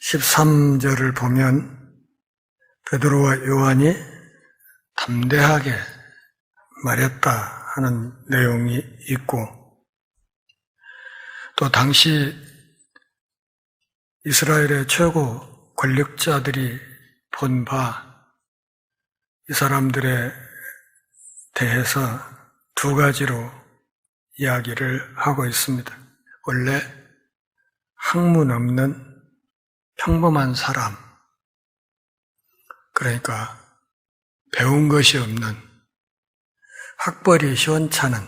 13절을 보면 베드로와 요한이 담대하게 말했다 하는 내용이 있고, 또 당시 이스라엘의 최고 권력자들이 본 바 이 사람들에 대해서 두 가지로 이야기를 하고 있습니다. 원래 학문 없는 평범한 사람, 그러니까 배운 것이 없는 학벌이 시원찮은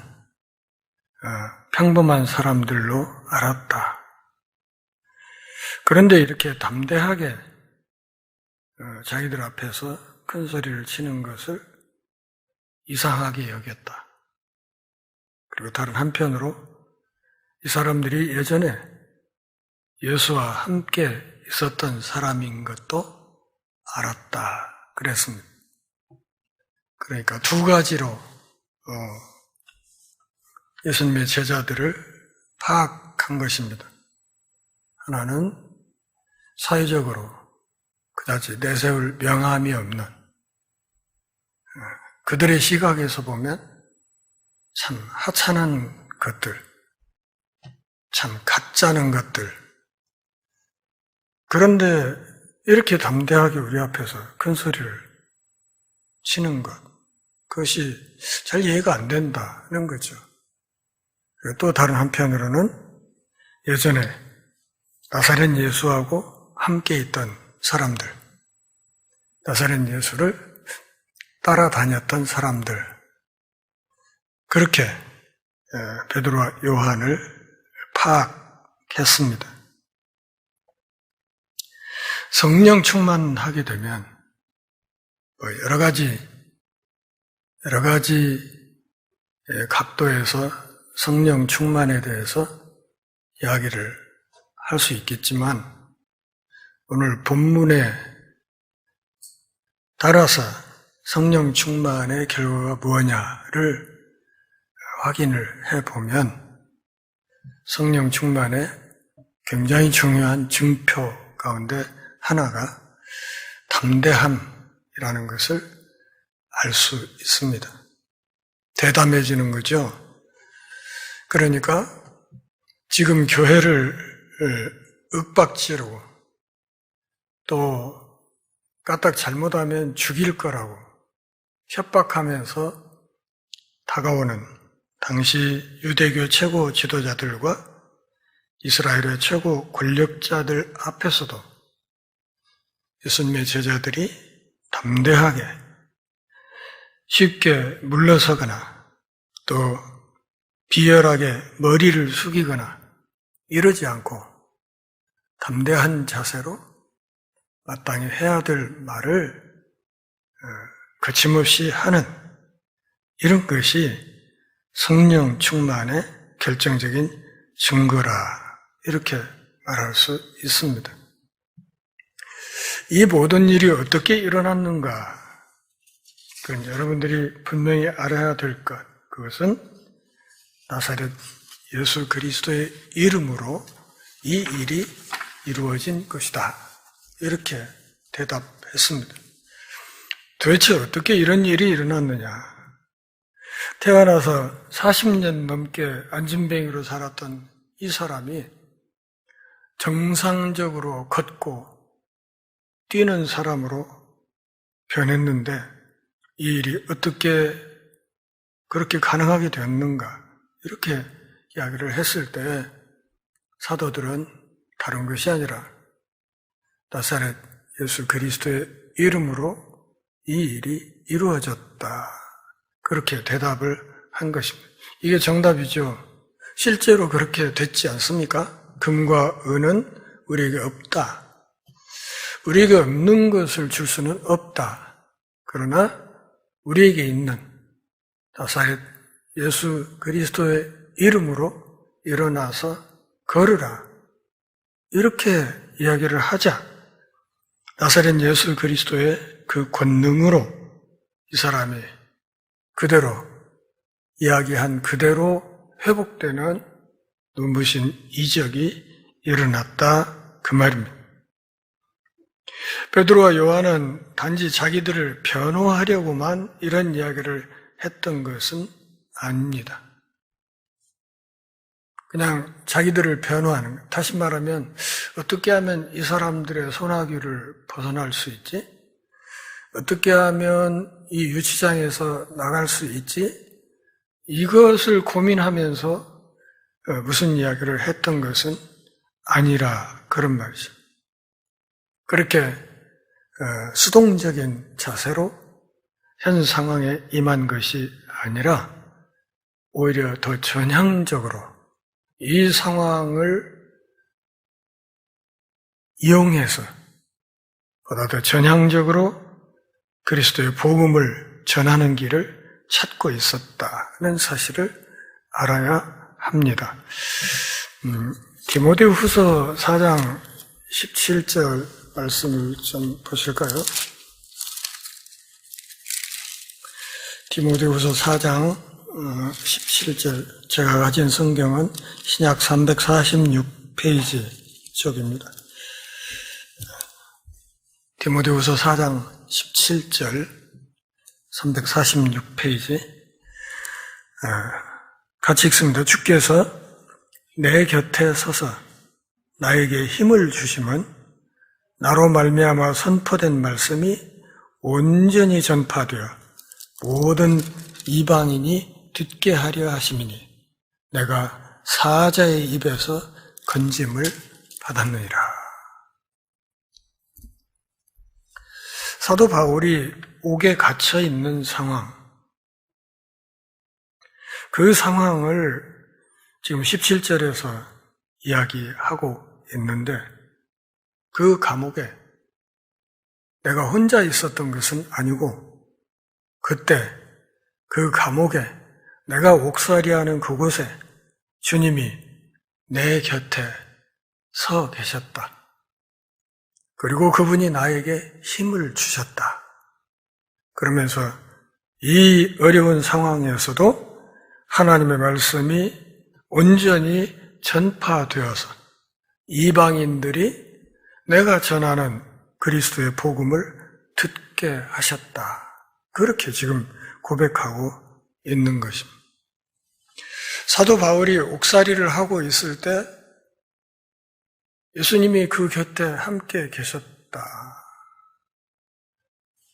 평범한 사람들로 알았다. 그런데 이렇게 담대하게 자기들 앞에서 큰 소리를 치는 것을 이상하게 여겼다. 그리고 다른 한편으로 이 사람들이 예전에 예수와 함께 있었던 사람인 것도 알았다 그랬습니다. 그러니까 두 가지로 예수님의 제자들을 파악한 것입니다. 하나는 사회적으로 그다지 내세울 명함이 없는, 그들의 시각에서 보면 참 하찮은 것들, 참 가짜는 것들, 그런데 이렇게 담대하게 우리 앞에서 큰 소리를 치는 것, 그것이 잘 이해가 안 된다는 거죠. 또 다른 한편으로는 예전에 나사렛 예수하고 함께 있던 사람들, 나사렛 예수를 따라다녔던 사람들, 그렇게 베드로와 요한을 파악했습니다. 성령 충만하게 되면 여러 가지 각도에서 성령 충만에 대해서 이야기를 할 수 있겠지만, 오늘 본문에 따라서 성령 충만의 결과가 무엇냐를 확인을 해보면 성령 충만의 굉장히 중요한 증표 가운데 하나가 담대함이라는 것을 알 수 있습니다. 대담해지는 거죠. 그러니까 지금 교회를 윽박지르고 또 까딱 잘못하면 죽일 거라고 협박하면서 다가오는 당시 유대교 최고 지도자들과 이스라엘의 최고 권력자들 앞에서도 예수님의 제자들이 담대하게 쉽게 물러서거나 또 비열하게 머리를 숙이거나 이러지 않고 담대한 자세로 마땅히 해야 될 말을 거침없이 하는, 이런 것이 성령 충만의 결정적인 증거라, 이렇게 말할 수 있습니다. 이 모든 일이 어떻게 일어났는가? 그건 여러분들이 분명히 알아야 될 것, 그것은 나사렛 예수 그리스도의 이름으로 이 일이 이루어진 것이다, 이렇게 대답했습니다. 도대체 어떻게 이런 일이 일어났느냐? 태어나서 40년 넘게 안진뱅이로 살았던 이 사람이 정상적으로 걷고 뛰는 사람으로 변했는데 이 일이 어떻게 그렇게 가능하게 되었는가? 이렇게 이야기를 했을 때 사도들은 다른 것이 아니라 나사렛 예수 그리스도의 이름으로 이 일이 이루어졌다, 그렇게 대답을 한 것입니다. 이게 정답이죠. 실제로 그렇게 됐지 않습니까? 금과 은은 우리에게 없다. 우리에게 없는 것을 줄 수는 없다. 그러나 우리에게 있는 나사렛 예수 그리스도의 이름으로 일어나서 걸으라, 이렇게 이야기를 하자 나사렛 예수 그리스도의 그 권능으로 이 사람이 그대로 이야기한 그대로 회복되는 눈부신 이적이 일어났다, 그 말입니다. 베드로와 요한은 단지 자기들을 변호하려고만 이런 이야기를 했던 것은 아닙니다. 그냥 자기들을 변호하는 것. 다시 말하면 어떻게 하면 이 사람들의 손아귀를 벗어날 수 있지? 어떻게 하면 이 유치장에서 나갈 수 있지? 이것을 고민하면서 무슨 이야기를 했던 것은 아니라 그런 말이죠. 그렇게 수동적인 자세로 현 상황에 임한 것이 아니라 오히려 더 전향적으로 이 상황을 이용해서 보다 더 전향적으로 그리스도의 복음을 전하는 길을 찾고 있었다는 사실을 알아야 합니다. 디모데후서 4장 17절 말씀을 좀 보실까요? 디모데후서 4장 17절, 제가 가진 성경은 신약 346페이지 쪽입니다. 디모데후서 4장 17절 346페이지 같이 읽습니다. 주께서 내 곁에 서서 나에게 힘을 주심은 나로 말미암아 선포된 말씀이 온전히 전파되어 모든 이방인이 듣게 하려 하심이니 내가 사자의 입에서 건짐을 받았느니라. 사도 바울이 옥에 갇혀 있는 상황, 그 상황을 지금 17절에서 이야기하고 있는데 그 감옥에 내가 혼자 있었던 것은 아니고 그때 그 감옥에 내가 옥살이하는 그곳에 주님이 내 곁에 서 계셨다. 그리고 그분이 나에게 힘을 주셨다. 그러면서 이 어려운 상황에서도 하나님의 말씀이 온전히 전파되어서 이방인들이 내가 전하는 그리스도의 복음을 듣게 하셨다. 그렇게 지금 고백하고 있는 것입니다. 사도 바울이 옥살이를 하고 있을 때 예수님이 그 곁에 함께 계셨다.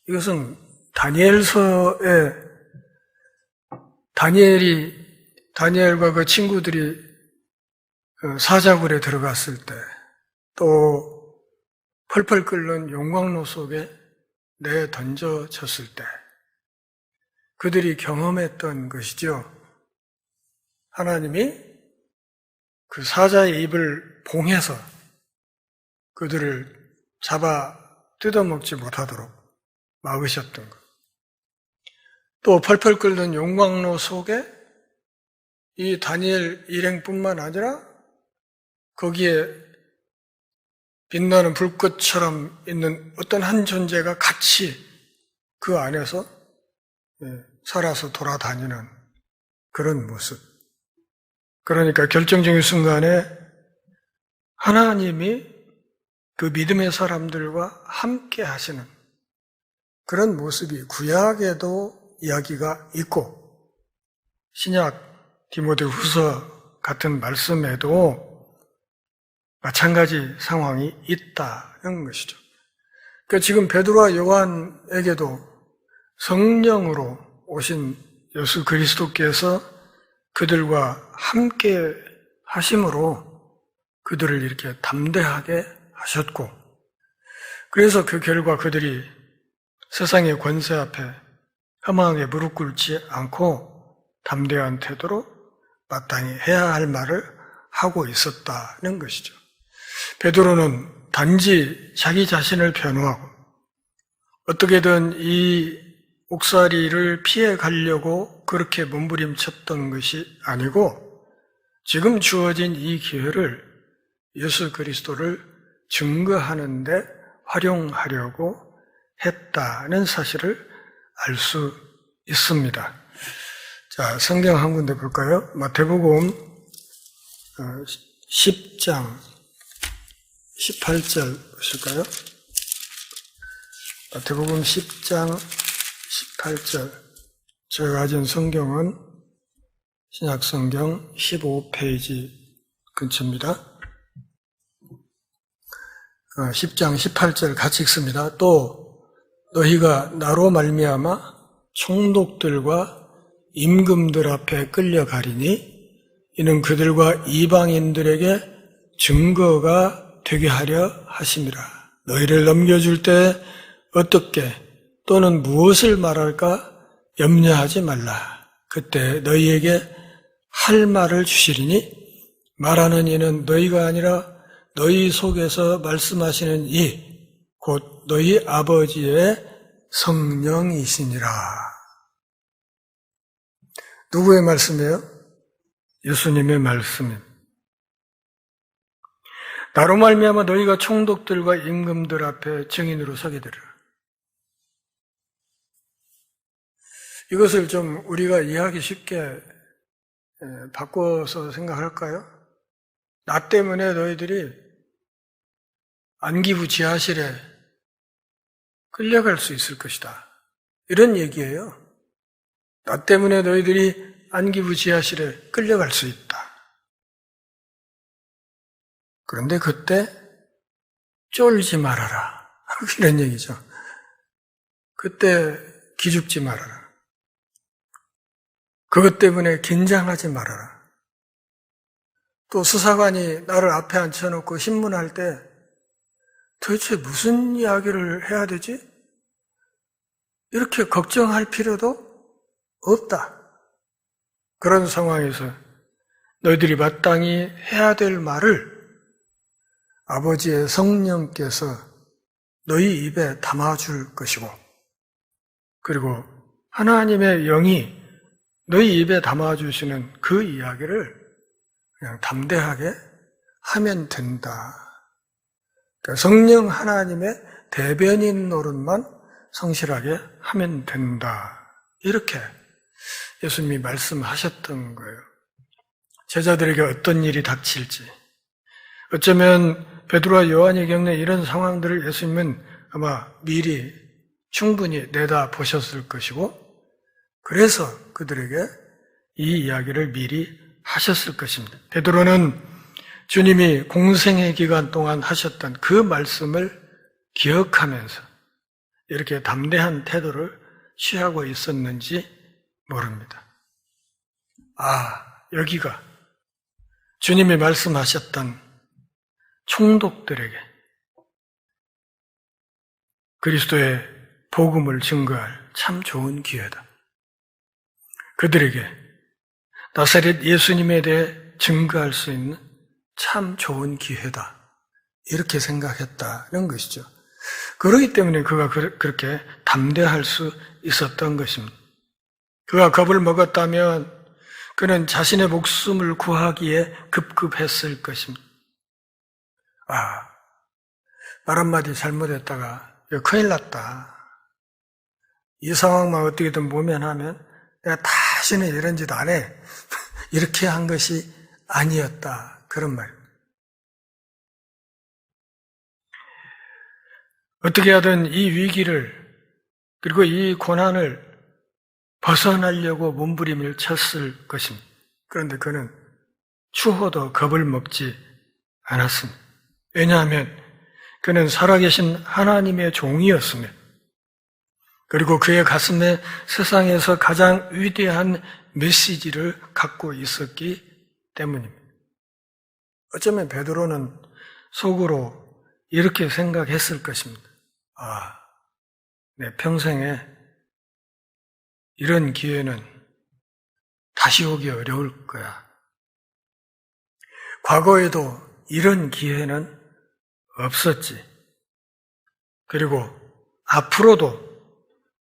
이것은 다니엘서에 다니엘과 그 친구들이 사자굴에 들어갔을 때, 또 펄펄 끓는 용광로 속에 내던져졌을 때 그들이 경험했던 것이죠. 하나님이 그 사자의 입을 봉해서 그들을 잡아 뜯어먹지 못하도록 막으셨던 것. 또 펄펄 끓는 용광로 속에 이 다니엘 일행뿐만 아니라 거기에 빛나는 불꽃처럼 있는 어떤 한 존재가 같이 그 안에서 살아서 돌아다니는 그런 모습. 그러니까 결정적인 순간에 하나님이 그 믿음의 사람들과 함께 하시는 그런 모습이 구약에도 이야기가 있고 신약 디모데후서 같은 말씀에도 마찬가지 상황이 있다는 것이죠. 그러니까 지금 베드로와 요한에게도 성령으로 오신 예수 그리스도께서 그들과 함께 하심으로 그들을 이렇게 담대하게 하셨고, 그래서 그 결과 그들이 세상의 권세 앞에 험하게 무릎 꿇지 않고 담대한 태도로 마땅히 해야 할 말을 하고 있었다는 것이죠. 베드로는 단지 자기 자신을 변호하고 어떻게든 이 옥살이를 피해 가려고 그렇게 몸부림쳤던 것이 아니고 지금 주어진 이 기회를 예수 그리스도를 증거하는 데 활용하려고 했다는 사실을 알 수 있습니다. 자, 성경 한 군데 볼까요? 마태복음 10장 18절 보실까요? 마태복음 10장 18절. 제가 가진 성경은 신약성경 15페이지 근처입니다. 10장 18절 같이 읽습니다. 또 너희가 나로 말미암아 총독들과 임금들 앞에 끌려가리니 이는 그들과 이방인들에게 증거가 되게 하려 하심이라. 너희를 넘겨줄 때 어떻게 또는 무엇을 말할까 염려하지 말라. 그때 너희에게 할 말을 주시리니 말하는 이는 너희가 아니라 너희 속에서 말씀하시는 이 곧 너희 아버지의 성령이시니라. 누구의 말씀이에요? 예수님의 말씀입니다. 나로 말미암아 너희가 총독들과 임금들 앞에 증인으로 서게 되리라. 이것을 좀 우리가 이해하기 쉽게 바꿔서 생각할까요? 나 때문에 너희들이 안기부 지하실에 끌려갈 수 있을 것이다. 이런 얘기예요. 나 때문에 너희들이 안기부 지하실에 끌려갈 수 있다. 그런데 그때 쫄지 말아라. 이런 얘기죠. 그때 기죽지 말아라. 그것 때문에 긴장하지 말아라. 또 수사관이 나를 앞에 앉혀놓고 신문할 때 도대체 무슨 이야기를 해야 되지? 이렇게 걱정할 필요도 없다. 그런 상황에서 너희들이 마땅히 해야 될 말을 아버지의 성령께서 너희 입에 담아줄 것이고, 그리고 하나님의 영이 너희 입에 담아주시는 그 이야기를 그냥 담대하게 하면 된다. 그러니까 성령 하나님의 대변인 노릇만 성실하게 하면 된다. 이렇게 예수님이 말씀하셨던 거예요. 제자들에게 어떤 일이 닥칠지, 어쩌면 베드로와 요한이 겪는 이런 상황들을 예수님은 아마 미리 충분히 내다보셨을 것이고, 그래서 그들에게 이 이야기를 미리 하셨을 것입니다. 베드로는 주님이 공생의 기간 동안 하셨던 그 말씀을 기억하면서 이렇게 담대한 태도를 취하고 있었는지 모릅니다. 여기가 주님이 말씀하셨던 총독들에게 그리스도의 복음을 증거할 참 좋은 기회다. 그들에게 나사렛 예수님에 대해 증거할 수 있는 참 좋은 기회다. 이렇게 생각했다는 것이죠. 그렇기 때문에 그가 그렇게 담대할 수 있었던 것입니다. 그가 겁을 먹었다면 그는 자신의 목숨을 구하기에 급급했을 것입니다. 말 한마디 잘못했다가 큰일 났다. 이 상황만 어떻게든 모면하면 내가 다시는 이런 짓 안 해. 이렇게 한 것이 아니었다. 그런 말입니다. 어떻게 하든 이 위기를 그리고 이 고난을 벗어나려고 몸부림을 쳤을 것입니다. 그런데 그는 추호도 겁을 먹지 않았습니다. 왜냐하면 그는 살아계신 하나님의 종이었으며, 그리고 그의 가슴에 세상에서 가장 위대한 메시지를 갖고 있었기 때문입니다. 어쩌면 베드로는 속으로 이렇게 생각했을 것입니다. 내 평생에 이런 기회는 다시 오기 어려울 거야. 과거에도 이런 기회는 없었지. 그리고 앞으로도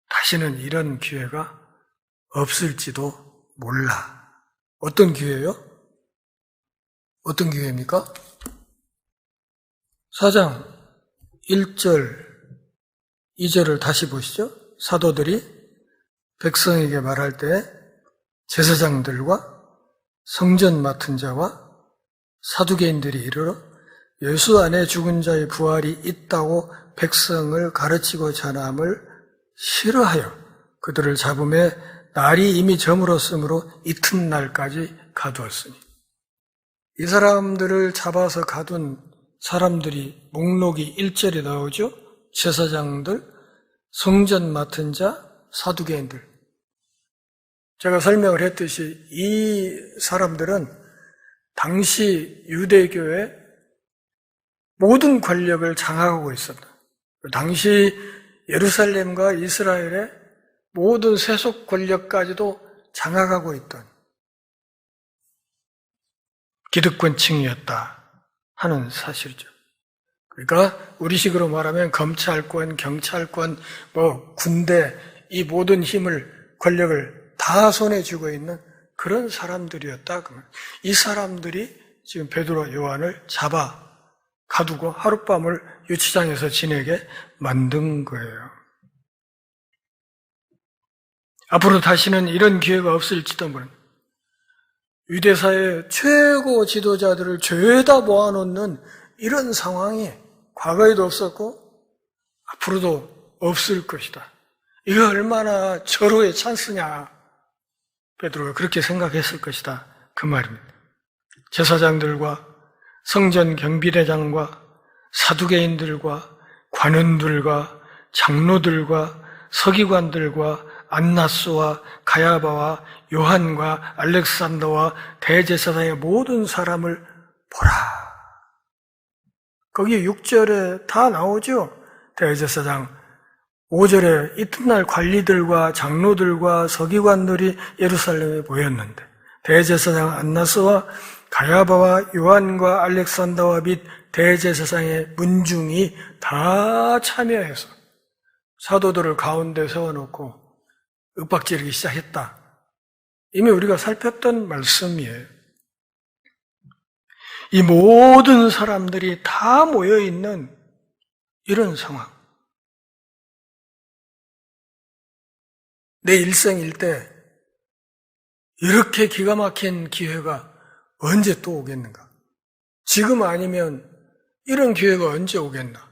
다시는 이런 기회가 없을지도 몰라. 어떤 기회요? 어떤 기회입니까? 4장 1절, 2절을 다시 보시죠. 사도들이 백성에게 말할 때 제사장들과 성전 맡은 자와 사두개인들이 이르러 예수 안에 죽은 자의 부활이 있다고 백성을 가르치고 전함을 싫어하여 그들을 잡음에 날이 이미 저물었으므로 이튿날까지 가두었으니, 이 사람들을 잡아서 가둔 사람들이 목록이 1절에 나오죠. 제사장들, 성전 맡은 자, 사두개인들. 제가 설명을 했듯이 이 사람들은 당시 유대교의 모든 권력을 장악하고 있었다. 당시 예루살렘과 이스라엘의 모든 세속 권력까지도 장악하고 있던 기득권층이었다 하는 사실이죠. 그러니까 우리식으로 말하면 검찰권, 경찰권, 군대, 이 모든 힘을, 권력을 다 손에 쥐고 있는 그런 사람들이었다. 이 사람들이 지금 베드로, 요한을 잡아 가두고 하룻밤을 유치장에서 지내게 만든 거예요. 앞으로 다시는 이런 기회가 없을지도 모릅니다. 유대사의 최고 지도자들을 죄다 모아놓는 이런 상황이 과거에도 없었고 앞으로도 없을 것이다. 이거 얼마나 절호의 찬스냐. 베드로가 그렇게 생각했을 것이다. 그 말입니다. 제사장들과 성전 경비대장과 사두개인들과 관원들과 장로들과 서기관들과 안나스와 가야바와 요한과 알렉산더와 대제사장의 모든 사람을 보라. 거기 6절에 다 나오죠. 대제사장. 5절에 이튿날 관리들과 장로들과 서기관들이 예루살렘에 모였는데 대제사장 안나스와 가야바와 요한과 알렉산더와 및 대제사장의 문중이 다 참여해서 사도들을 가운데 세워놓고 윽박지르기 시작했다. 이미 우리가 살폈던 말씀이에요. 이 모든 사람들이 다 모여있는 이런 상황. 내 일생일대 이렇게 기가 막힌 기회가 언제 또 오겠는가? 지금 아니면 이런 기회가 언제 오겠나?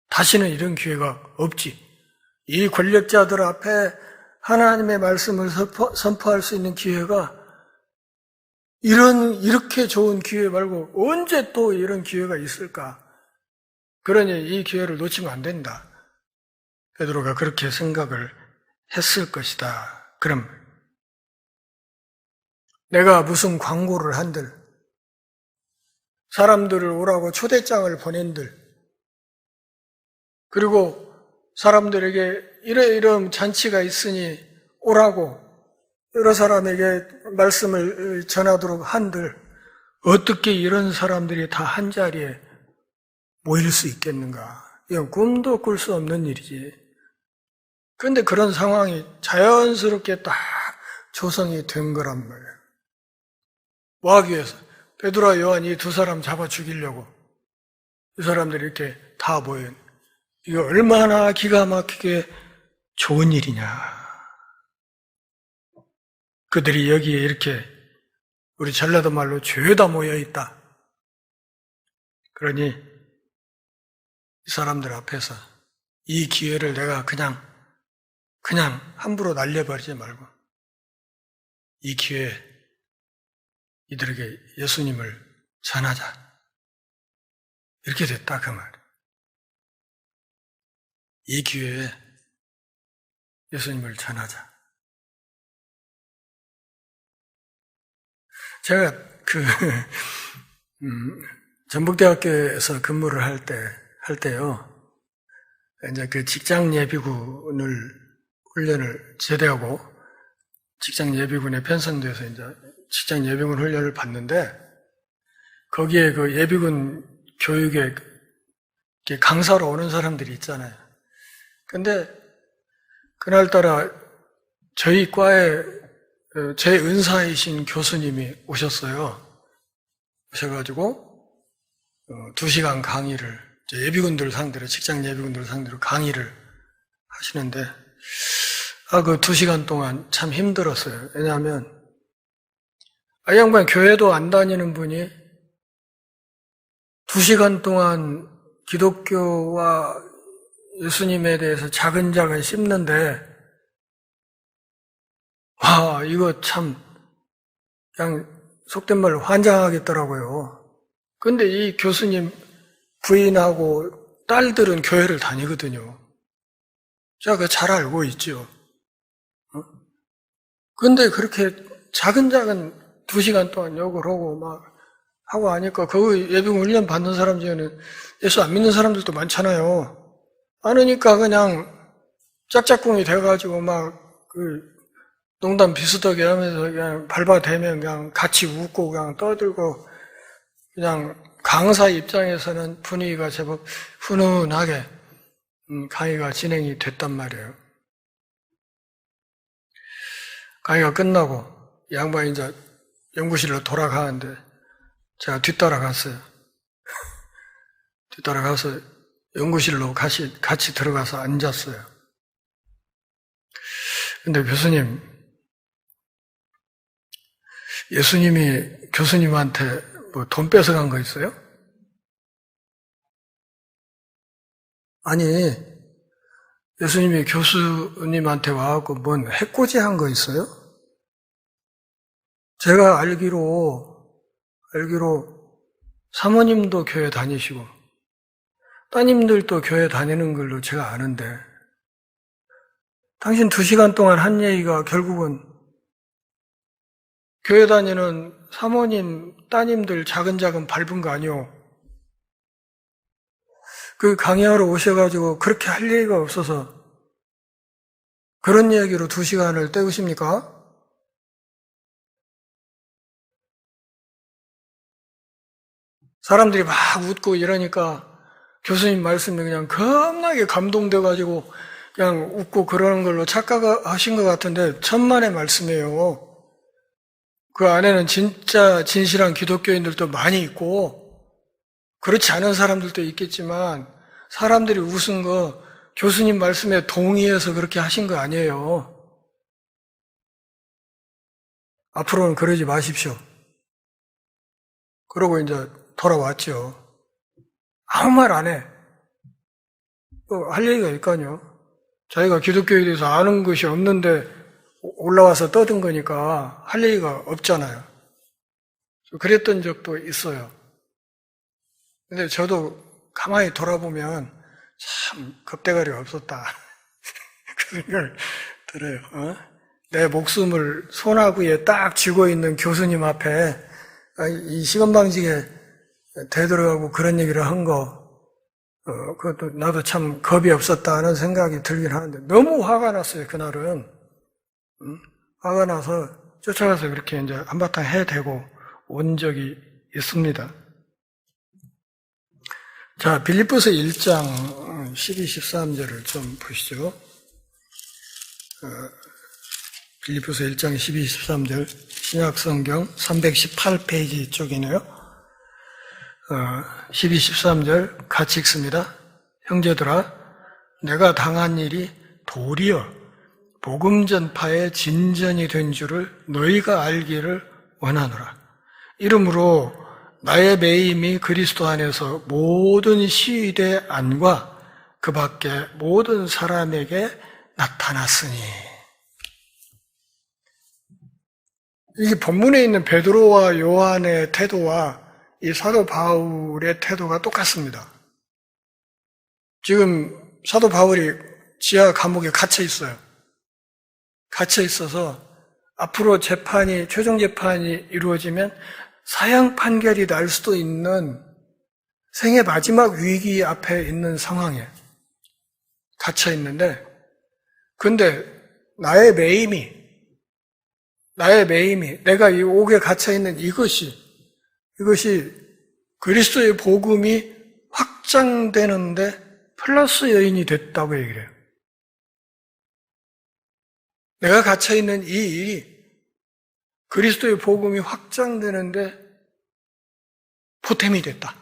다시는 이런 기회가 없지. 이 권력자들 앞에 하나님의 말씀을 선포할 수 있는 기회가 이렇게 좋은 기회 말고 언제 또 이런 기회가 있을까? 그러니 이 기회를 놓치면 안 된다. 베드로가 그렇게 생각을 했을 것이다. 그럼 내가 무슨 광고를 한들, 사람들을 오라고 초대장을 보낸들, 그리고 사람들에게 이런 잔치가 있으니 오라고 여러 사람에게 말씀을 전하도록 한들 어떻게 이런 사람들이 다 한자리에 모일 수 있겠는가? 이건 꿈도 꿀 수 없는 일이지. 그런데 그런 상황이 자연스럽게 딱 조성이 된 거란 말이에요. 뭐 하기 위해서? 베드로와 요한 이 두 사람 잡아 죽이려고 이 사람들이 이렇게 다 모여. 이거 얼마나 기가 막히게 좋은 일이냐. 그들이 여기에 이렇게 우리 전라도 말로 죄다 모여있다. 그러니 이 사람들 앞에서 이 기회를 내가 그냥 함부로 날려버리지 말고 이 기회에 이들에게 예수님을 전하자. 이렇게 됐다 그 말. 이 기회에 예수님을 전하자. 제가 전북대학교에서 근무를 할 때요. 이제 그 직장 예비군을 훈련을 제대하고 직장 예비군에 편성돼서 이제 직장 예비군 훈련을 받는데 거기에 그 예비군 교육에 강사로 오는 사람들이 있잖아요. 근데 그날따라 저희 과에 제 은사이신 교수님이 오셨어요. 오셔가지고 2시간 강의를 예비군들 상대로 직장 예비군들 상대로 강의를 하시는데 그 2시간 동안 참 힘들었어요. 왜냐하면 이 양반 교회도 안 다니는 분이 2시간 동안 기독교와 예수님에 대해서 차근차근 씹는데, 와, 이거 참, 그냥 속된 말로 환장하겠더라고요. 근데 이 교수님 부인하고 딸들은 교회를 다니거든요. 제가 그거 잘 알고 있죠. 근데 그렇게 차근차근 2시간 동안 욕을 하고 막 하고 하니까 그 예비군 훈련 받는 사람 중에는 예수 안 믿는 사람들도 많잖아요. 많으니까 그냥 짝짝꿍이 돼가지고 막 그 농담 비슷하게 하면서 그냥 발바대면 그냥 같이 웃고 그냥 떠들고 그냥 강사 입장에서는 분위기가 제법 훈훈하게 강의가 진행이 됐단 말이에요. 강의가 끝나고 양반이 이제 연구실로 돌아가는데 제가 뒤따라갔어요. 뒤따라가서 연구실로 같이 들어가서 앉았어요. 근데 교수님, 예수님이 교수님한테 뭐 돈 뺏어간 거 있어요? 아니, 예수님이 교수님한테 와갖고 뭔 해코지 한 거 있어요? 제가 알기로 사모님도 교회 다니시고 따님들도 교회 다니는 걸로 제가 아는데 당신 2시간 동안 한 얘기가 결국은 교회 다니는 사모님, 따님들 자근자근 밟은 거 아니오? 그 강의하러 오셔가지고 그렇게 할 얘기가 없어서 그런 얘기로 2시간을 때우십니까? 사람들이 막 웃고 이러니까 교수님 말씀에 그냥 겁나게 감동돼가지고 그냥 웃고 그러는 걸로 착각하신 것 같은데 천만의 말씀이에요. 그 안에는 진짜 진실한 기독교인들도 많이 있고 그렇지 않은 사람들도 있겠지만 사람들이 웃은 거 교수님 말씀에 동의해서 그렇게 하신 거 아니에요. 앞으로는 그러지 마십시오. 그러고 이제 돌아왔죠. 아무 말 안 해. 할 얘기가 있거든요. 자기가 기독교에 대해서 아는 것이 없는데 올라와서 떠든 거니까 할 얘기가 없잖아요. 그랬던 적도 있어요. 근데 저도 가만히 돌아보면 참 겁대가리가 없었다. 그 생각을 들어요. 내 목숨을 손아귀에 딱 쥐고 있는 교수님 앞에 이 시건방지게 되돌아가고 그런 얘기를 한 거, 그것도 나도 참 겁이 없었다는 생각이 들긴 하는데 너무 화가 났어요, 그날은. 화가 나서 쫓아가서 그렇게 이제 한바탕 해대고 온 적이 있습니다. 자, 빌립보서 1장 12, 13절을 좀 보시죠. 빌립보서 1장 12, 13절 신약성경 318페이지 쪽이네요. 12, 13절 같이 읽습니다. 형제들아, 내가 당한 일이 도리어 복음 전파의 진전이 된 줄을 너희가 알기를 원하노라. 이러므로 나의 매임이 그리스도 안에서 모든 시위대 안과 그 밖에 모든 사람에게 나타났으니. 이게 본문에 있는 베드로와 요한의 태도와 이 사도 바울의 태도가 똑같습니다. 지금 사도 바울이 지하 감옥에 갇혀 있어요. 갇혀 있어서 앞으로 최종 재판이 이루어지면 사형 판결이 날 수도 있는 생애 마지막 위기 앞에 있는 상황에 갇혀 있는데, 근데 나의 매임이 내가 이 옥에 갇혀 있는 이것이 그리스도의 복음이 확장되는데 플러스 요인이 됐다고 얘기를 해요. 내가 갇혀있는 이 일이 그리스도의 복음이 확장되는데 보탬이 됐다.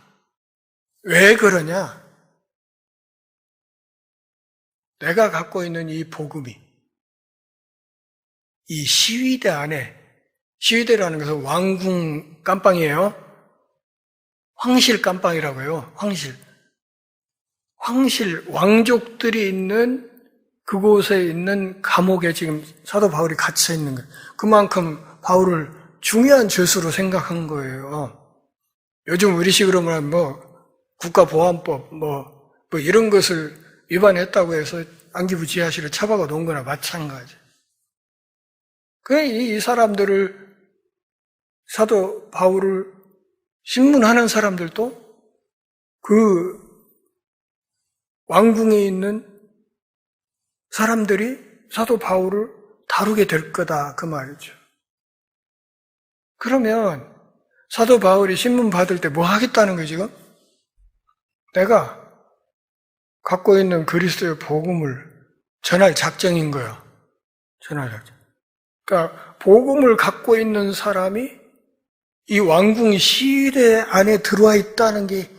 왜 그러냐? 내가 갖고 있는 이 복음이 이 시위대 안에, 시위대라는 것은 왕궁 깜빵이에요. 황실 깜빵이라고 해요. 황실. 황실, 왕족들이 있는 그곳에 있는 감옥에 지금 사도 바울이 갇혀 있는 거예요. 그만큼 바울을 중요한 죄수로 생각한 거예요. 요즘 우리식으로 말하면 국가보안법 이런 것을 위반했다고 해서 안기부 지하실에 처박아 놓은 거나 마찬가지. 이 사람들을, 사도 바울을 신문하는 사람들도 그 왕궁에 있는 사람들이 사도 바울을 다루게 될 거다, 그 말이죠. 그러면 사도 바울이 신문 받을 때 뭐 하겠다는 거예요, 지금? 내가 갖고 있는 그리스도의 복음을 전할 작정인 거야. 전할 작정. 그러니까 복음을 갖고 있는 사람이 이 왕궁 시대 안에 들어와 있다는 게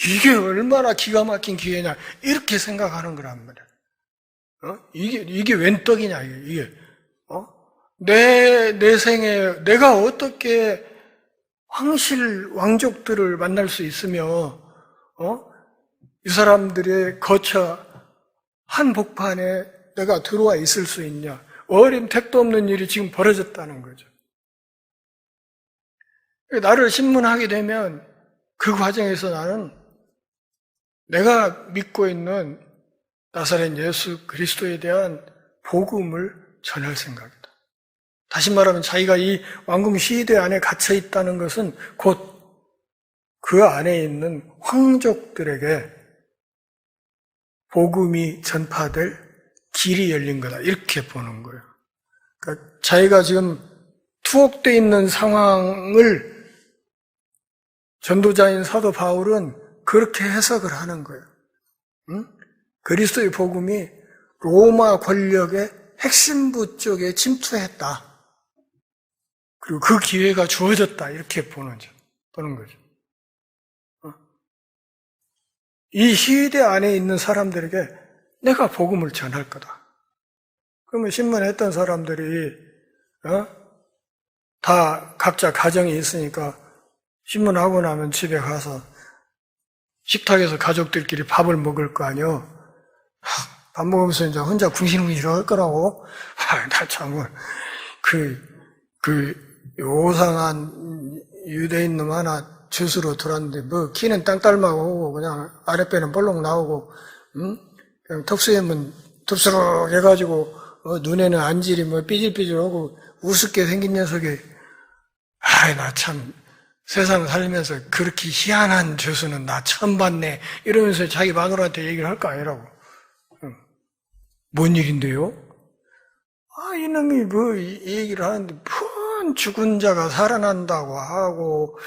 이게 얼마나 기가 막힌 기회냐, 이렇게 생각하는 거란 말이야. 이게 웬 떡이냐, 이게. 내 생에 내가 어떻게 황실 왕족들을 만날 수 있으며, 이 사람들의 거처 한복판에 내가 들어와 있을 수 있냐. 어림 택도 없는 일이 지금 벌어졌다는 거죠. 나를 신문하게 되면 그 과정에서 나는 내가 믿고 있는 나사렛 예수 그리스도에 대한 복음을 전할 생각이다. 다시 말하면 자기가 이 왕궁 시대 안에 갇혀 있다는 것은 곧 그 안에 있는 황족들에게 복음이 전파될 길이 열린 거다, 이렇게 보는 거예요. 그러니까 자기가 지금 투옥되어 있는 상황을 전도자인 사도 바울은 그렇게 해석을 하는 거예요. 그리스도의 복음이 로마 권력의 핵심부 쪽에 침투했다. 그리고 그 기회가 주어졌다, 이렇게 보는 거죠. 이 시대 안에 있는 사람들에게 내가 복음을 전할 거다. 그러면 신문했던 사람들이 다 각자 가정이 있으니까 신문하고 나면 집에 가서 식탁에서 가족들끼리 밥을 먹을 거 아니요. 밥 먹으면서 이제 혼자 궁시렁궁시렁 할 거라고. 나 참, 요상한 유대인 놈 하나 주스로 들어왔는데, 키는 땅딸마고 오고, 그냥 아랫배는 볼록 나오고, 그냥 턱수염은 덥수룩 해가지고, 눈에는 안질이 삐질삐질하고, 우습게 생긴 녀석이, 나 참, 세상 살면서 그렇게 희한한 죄수는 나 처음 봤네. 이러면서 자기 마누라한테 얘기를 할 거 아니라고. 뭔 일인데요? 이놈이 이 얘기를 하는데, 죽은 자가 살아난다고 하고,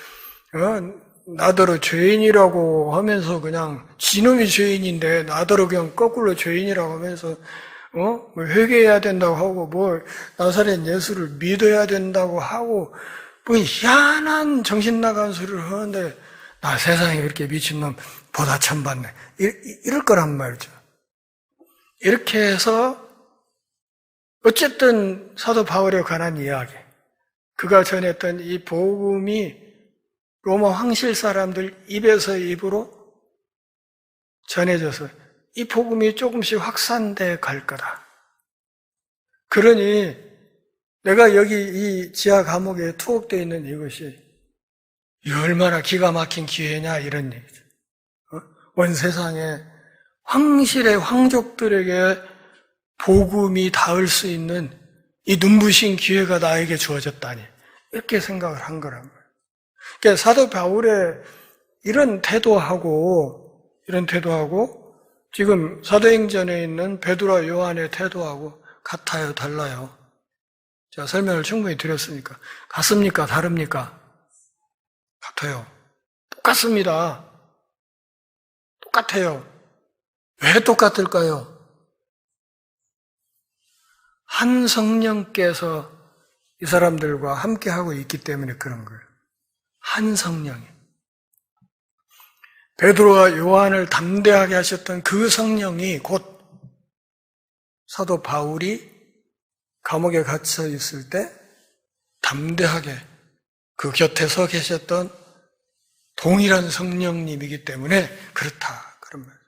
나더러 죄인이라고 하면서 그냥, 지놈이 죄인인데, 나더러 그냥 거꾸로 죄인이라고 하면서, 회개해야 된다고 하고, 나사렛 예수를 믿어야 된다고 하고, 희한한 정신 나간 소리를 하는데, 나 세상에 그렇게 미친놈 보다 참 봤네. 이럴 거란 말이죠. 이렇게 해서, 어쨌든 사도 바울에 관한 이야기, 그가 전했던 이 복음이 로마 황실 사람들 입에서 입으로 전해져서 이 복음이 조금씩 확산돼 갈 거다. 그러니 내가 여기 이 지하 감옥에 투옥되어 있는 이것이 얼마나 기가 막힌 기회냐, 이런 얘기죠. 온 세상에 황실의 황족들에게 복음이 닿을 수 있는 이 눈부신 기회가 나에게 주어졌다니, 이렇게 생각을 한 거란 말이에요. 그러니까 사도 바울의 이런 태도하고 지금 사도행전에 있는 베드로와 요한의 태도하고 같아요, 달라요? 제가 설명을 충분히 드렸으니까. 같습니까? 다릅니까? 같아요. 똑같습니다. 똑같아요. 왜 똑같을까요? 한 성령께서 이 사람들과 함께하고 있기 때문에 그런 거예요. 한 성령이. 베드로와 요한을 담대하게 하셨던 그 성령이 곧 사도 바울이 감옥에 갇혀 있을 때 담대하게 그 곁에 서 계셨던 동일한 성령님이기 때문에 그렇다, 그런 말이에요.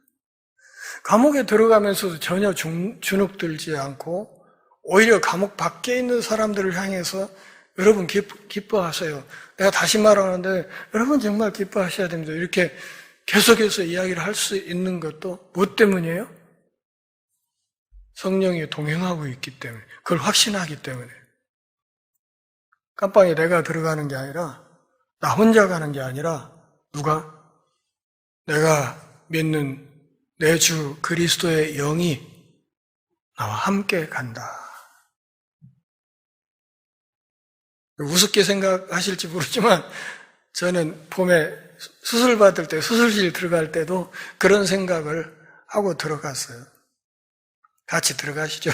감옥에 들어가면서도 전혀 주눅들지 않고 오히려 감옥 밖에 있는 사람들을 향해서 여러분 기뻐하세요. 내가 다시 말하는데 여러분 정말 기뻐하셔야 됩니다. 이렇게 계속해서 이야기를 할 수 있는 것도 뭐 때문이에요? 성령이 동행하고 있기 때문에, 그걸 확신하기 때문에. 깜빵에 내가 들어가는 게 아니라, 나 혼자 가는 게 아니라, 누가? 내가 믿는 내 주 그리스도의 영이 나와 함께 간다. 우습게 생각하실지 모르지만 저는 봄에 수술 받을 때, 수술실 들어갈 때도 그런 생각을 하고 들어갔어요. 같이 들어가시죠.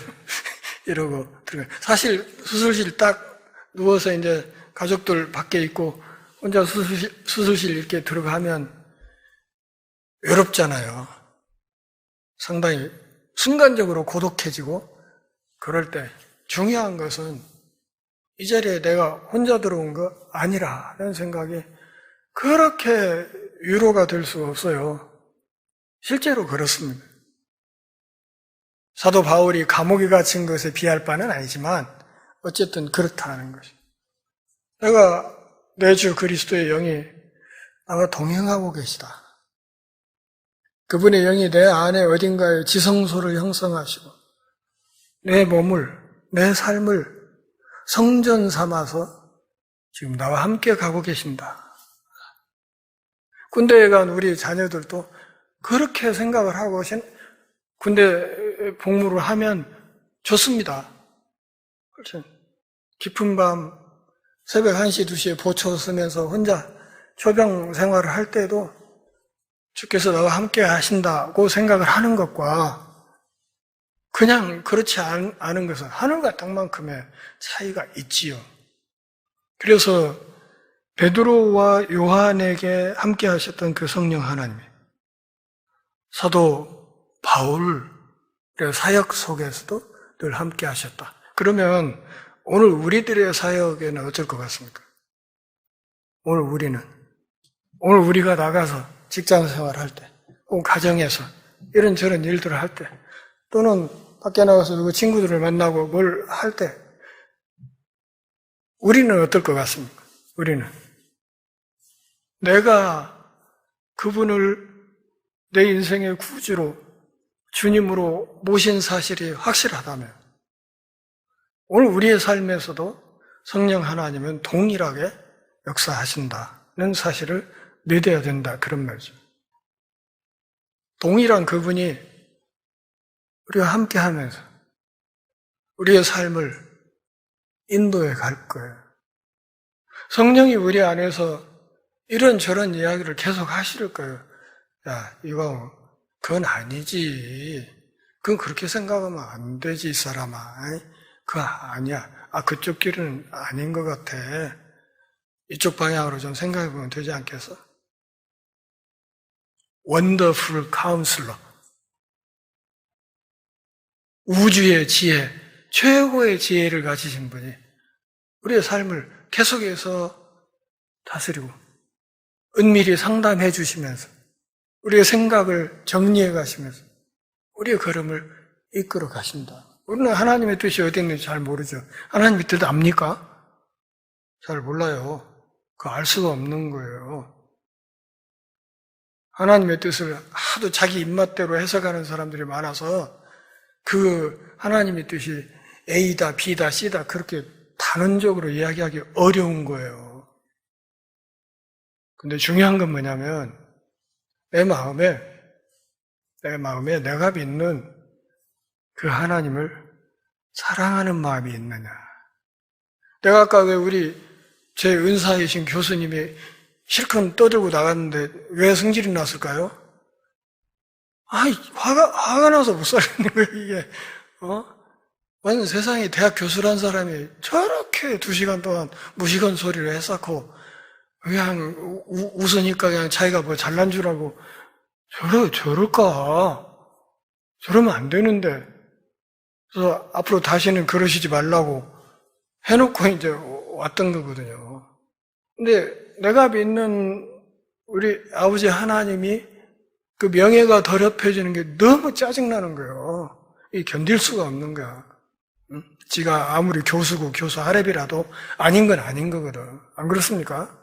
이러고 들어가. 사실 수술실 딱 누워서 이제 가족들 밖에 있고 혼자 수술실 이렇게 들어가면 외롭잖아요. 상당히 순간적으로 고독해지고, 그럴 때 중요한 것은 이 자리에 내가 혼자 들어온 거 아니라는 생각이 그렇게 위로가 될 수가 없어요. 실제로 그렇습니다. 사도 바울이 감옥에 갇힌 것에 비할 바는 아니지만 어쨌든 그렇다는 것이. 내가 내 주 그리스도의 영이 나와 동행하고 계시다. 그분의 영이 내 안에 어딘가에 지성소를 형성하시고 내 몸을, 내 삶을 성전 삼아서 지금 나와 함께 가고 계신다. 군대에 간 우리 자녀들도 그렇게 생각을 하고 군대 복무를 하면 좋습니다. 깊은 밤 새벽 1시, 2시에 보초 쓰면서 혼자 초병 생활을 할 때도 주께서 나와 함께 하신다고 생각을 하는 것과 그냥 그렇지 않은 것은 하늘과 땅만큼의 차이가 있지요. 그래서 베드로와 요한에게 함께 하셨던 그 성령 하나님이 사도 바울의 사역 속에서도 늘 함께 하셨다. 그러면 오늘 우리들의 사역에는 어떨 것 같습니까? 오늘 우리가 나가서 직장 생활할 때, 혹은 가정에서 이런저런 일들을 할 때, 또는 밖에 나가서 누구 친구들을 만나고 뭘 할 때, 우리는 어떨 것 같습니까? 우리는 내가 그분을 내 인생의 구주로, 주님으로 모신 사실이 확실하다면 오늘 우리의 삶에서도 성령 하나님은 동일하게 역사하신다는 사실을 믿어야 된다, 그런 말이죠. 동일한 그분이 우리와 함께 하면서 우리의 삶을 인도해 갈 거예요. 성령이 우리 안에서 이런저런 이야기를 계속 하실 거예요. 야, 이거 그건 아니지. 그건 그렇게 생각하면 안 되지, 이 사람아. 그거 아니야. 그쪽 길은 아닌 것 같아. 이쪽 방향으로 좀 생각해 보면 되지 않겠어? 원더풀 카운슬러. 우주의 지혜, 최고의 지혜를 가지신 분이 우리의 삶을 계속해서 다스리고 은밀히 상담해 주시면서 우리의 생각을 정리해 가시면서 우리의 걸음을 이끌어 가신다. 우리는 하나님의 뜻이 어디 있는지 잘 모르죠. 하나님의 뜻 압니까? 잘 몰라요. 그거 알 수가 없는 거예요. 하나님의 뜻을 하도 자기 입맛대로 해석하는 사람들이 많아서 그 하나님의 뜻이 A다, B다, C다 그렇게 단언적으로 이야기하기 어려운 거예요. 근데 중요한 건 뭐냐면 내 마음에 내가 믿는 그 하나님을 사랑하는 마음이 있느냐. 내가 아까 왜 제 은사이신 교수님이 실컷 떠들고 나갔는데 왜 승질이 났을까요? 화가 나서 못 살겠는 거예요, 이게. 완전 세상에 대학 교수란 사람이 저렇게 2시간 동안 무시건 소리를 했었고, 그냥 웃으니까 그냥 자기가 뭐 잘난 줄 알고, 저럴까? 저러면 안 되는데. 그래서 앞으로 다시는 그러시지 말라고 해놓고 이제 왔던 거거든요. 근데 내가 믿는 우리 아버지 하나님이 그 명예가 더럽혀지는 게 너무 짜증나는 거예요. 이 견딜 수가 없는 거야. 응? 지가 아무리 교수고 교수 아랩이라도 아닌 건 아닌 거거든. 안 그렇습니까?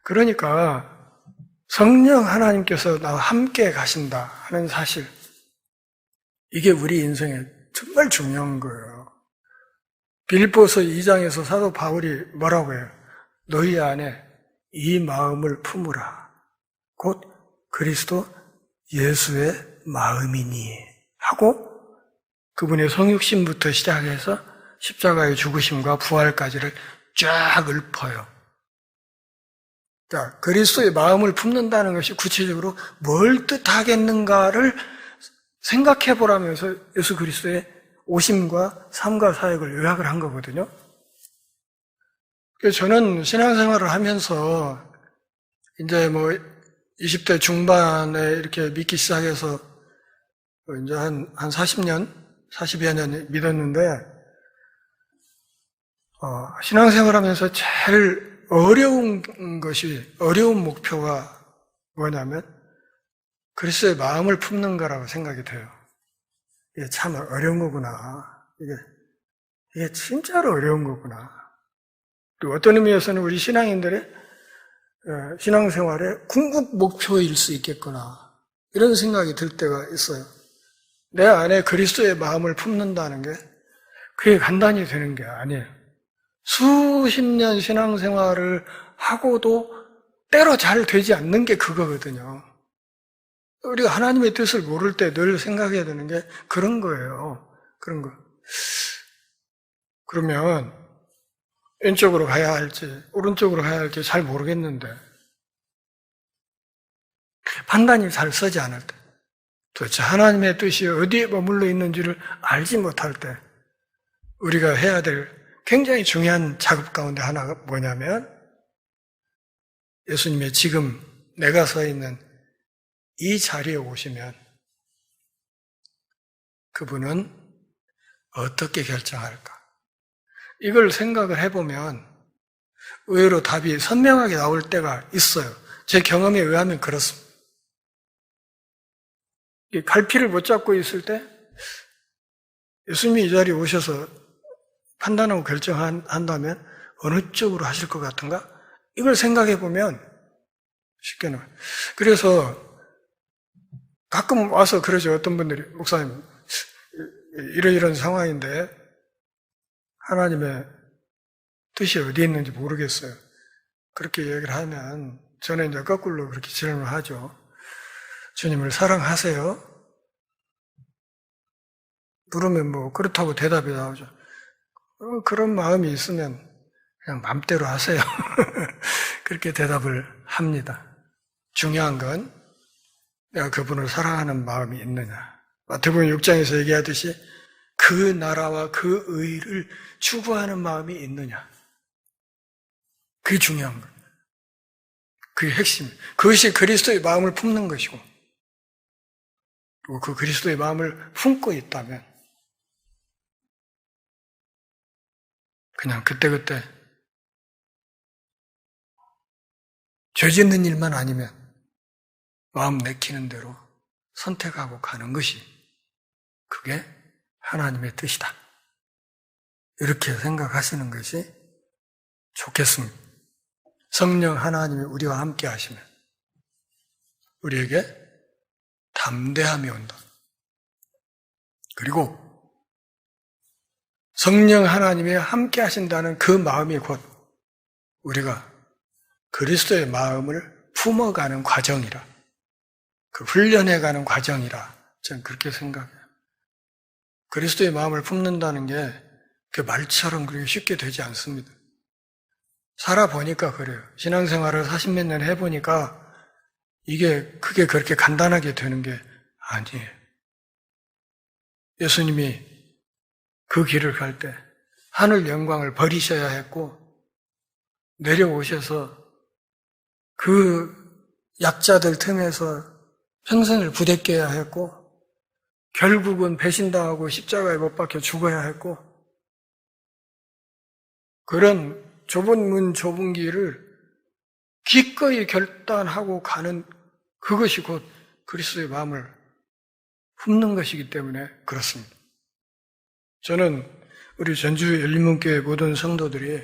그러니까 성령 하나님께서 나와 함께 가신다 하는 사실, 이게 우리 인생에 정말 중요한 거예요. 빌립보서 2장에서 사도 바울이 뭐라고 해요? 너희 안에 이 마음을 품으라. 곧 그리스도 예수의 마음이니 하고 그분의 성육신부터 시작해서 십자가의 죽으심과 부활까지를 쫙 읊어요. 자, 그리스도의 마음을 품는다는 것이 구체적으로 뭘 뜻하겠는가를 생각해 보라면서 예수 그리스도의 오심과 삶과 사역을 요약을 한 거거든요. 그래서 저는 신앙생활을 하면서 이제 20대 중반에 이렇게 믿기 시작해서 이제 한 40년, 40여 년 믿었는데, 신앙생활 하면서 제일 어려운 목표가 뭐냐면, 그리스도의 마음을 품는 거라고 생각이 돼요. 이게 참 어려운 거구나. 이게 진짜로 어려운 거구나. 또 어떤 의미에서는 우리 신앙인들의 신앙생활의 궁극 목표일 수 있겠구나. 이런 생각이 들 때가 있어요. 내 안에 그리스도의 마음을 품는다는 게 그게 간단히 되는 게 아니에요. 수십 년 신앙생활을 하고도 때로 잘 되지 않는 게 그거거든요. 우리가 하나님의 뜻을 모를 때 늘 생각해야 되는 게 그런 거예요. 그런 거. 그러면 왼쪽으로 가야 할지 오른쪽으로 가야 할지 잘 모르겠는데 판단이 잘 서지 않을 때, 도대체 하나님의 뜻이 어디에 머물러 있는지를 알지 못할 때 우리가 해야 될 굉장히 중요한 작업 가운데 하나가 뭐냐면, 예수님의 지금 내가 서 있는 이 자리에 오시면 그분은 어떻게 결정할까? 이걸 생각을 해보면 의외로 답이 선명하게 나올 때가 있어요. 제 경험에 의하면 그렇습니다. 갈피를 못 잡고 있을 때 예수님이 이 자리에 오셔서 판단하고 결정한다면 어느 쪽으로 하실 것 같은가? 이걸 생각해 보면 쉽게는. 그래서 가끔 와서 그러죠. 어떤 분들이, 목사님, 이런 상황인데 하나님의 뜻이 어디에 있는지 모르겠어요. 그렇게 얘기를 하면 저는 이제 거꾸로 그렇게 질문을 하죠. 주님을 사랑하세요? 물으면 그렇다고 대답이 나오죠. 그런 마음이 있으면 그냥 맘대로 하세요. 그렇게 대답을 합니다. 중요한 건 내가 그분을 사랑하는 마음이 있느냐. 마태복음 6장에서 얘기하듯이 그 나라와 그 의를 추구하는 마음이 있느냐. 그게 중요한 거예요. 그게 핵심. 그것이 그리스도의 마음을 품는 것이고, 그 그리스도의 마음을 품고 있다면 그냥 그때그때 죄 짓는 일만 아니면 마음 내키는 대로 선택하고 가는 것이, 그게 하나님의 뜻이다. 이렇게 생각하시는 것이 좋겠습니다. 성령 하나님이 우리와 함께 하시면 우리에게 담대함이 온다. 그리고 성령 하나님이 함께 하신다는 그 마음이 곧 우리가 그리스도의 마음을 품어가는 과정이라, 그 훈련해가는 과정이라 저는 그렇게 생각해요. 그리스도의 마음을 품는다는 게 그 말처럼 그렇게 쉽게 되지 않습니다. 살아보니까 그래요. 신앙생활을 40몇 년 해보니까 그게 그렇게 간단하게 되는 게 아니에요. 예수님이 그 길을 갈 때 하늘 영광을 버리셔야 했고, 내려오셔서 그 약자들 틈에서 평생을 부대껴야 했고, 결국은 배신당하고 십자가에 못 박혀 죽어야 했고, 그런 좁은 문 좁은 길을 기꺼이 결단하고 가는 그것이 곧 그리스도의 마음을 품는 것이기 때문에 그렇습니다. 저는 우리 전주 열린문교회 모든 성도들이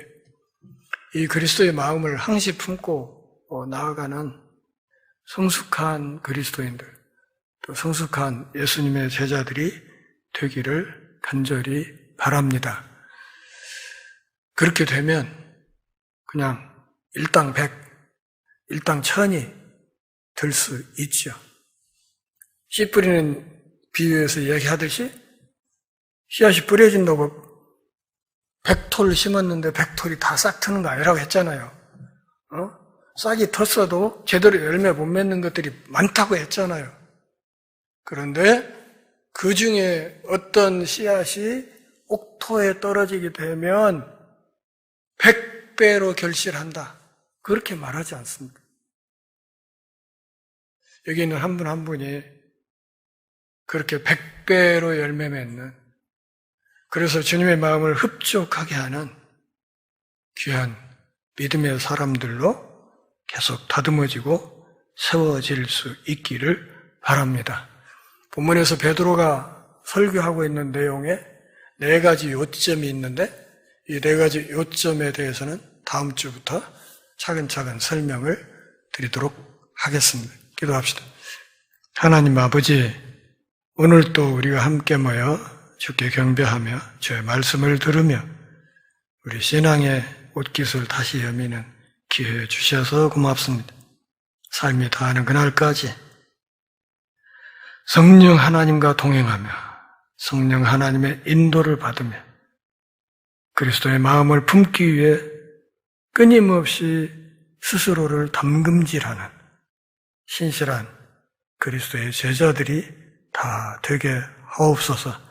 이 그리스도의 마음을 항시 품고 나아가는 성숙한 그리스도인들, 또 성숙한 예수님의 제자들이 되기를 간절히 바랍니다. 그렇게 되면 그냥 일당 백, 일당 천이 될 수 있죠. 씨 뿌리는 비유에서 이야기하듯이 씨앗이 뿌려진다고 100톨 심었는데 100톨이 다 싹 트는 거 아니라고 했잖아요. 싹이 텄어도 제대로 열매 못 맺는 것들이 많다고 했잖아요. 그런데 그 중에 어떤 씨앗이 옥토에 떨어지게 되면 100배로 결실한다. 그렇게 말하지 않습니다. 여기 있는 한 분 한 분이 그렇게 100배로 열매 맺는, 그래서 주님의 마음을 흡족하게 하는 귀한 믿음의 사람들로 계속 다듬어지고 세워질 수 있기를 바랍니다. 본문에서 베드로가 설교하고 있는 내용에 4가지 요점이 있는데 이 4가지 요점에 대해서는 다음 주부터 차근차근 설명을 드리도록 하겠습니다. 기도합시다. 하나님 아버지, 오늘 또 우리가 함께 모여 주께 경배하며 주의 말씀을 들으며 우리 신앙의 옷깃을 다시 여미는 기회 주셔서 고맙습니다. 삶이 다하는 그날까지 성령 하나님과 동행하며 성령 하나님의 인도를 받으며 그리스도의 마음을 품기 위해 끊임없이 스스로를 담금질하는 신실한 그리스도의 제자들이 다 되게 하옵소서.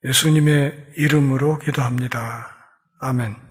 예수님의 이름으로 기도합니다. 아멘.